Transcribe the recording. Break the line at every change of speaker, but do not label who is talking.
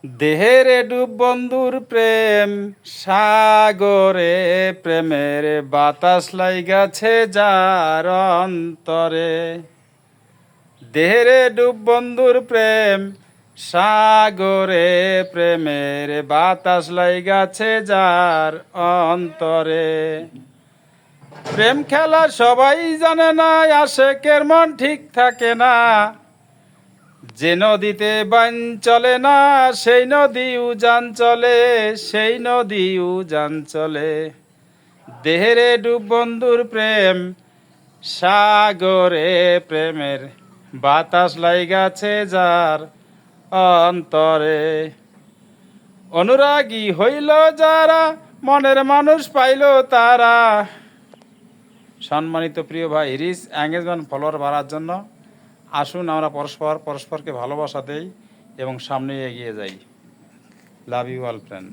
দেহের ডুব বন্ধুর প্রেম সাগরে, প্রেমের বাতাস লাইগাছে যার অন্তরে। দেহের ডুব বন্ধুর প্রেম সাগরে, প্রেমের বাতাস লাইগাছে যার অন্তরে। প্রেম খেলা সবাই জানে না, আশেকের মন ঠিক থাকে না। যে নদীতে বান চলে না, সেই নদী উজান চলে, সেই নদী উজান চলে। দেহেরে ডুব বন্ধুর প্রেম সাগরে, প্রেমের বাতাস লাইগাছে যার অন্তরে। অনুরাগী হইল যারা, মনের মানুষ পাইল তারা। সম্মানিত প্রিয় ভাই, রিচ এঙ্গেজমেন্ট ফলোয়ার বাড়ার জন্য আসুন আমরা পরস্পরকে ভালোবাসা দেই এবং সামনে এগিয়ে যাই। Love you all friend.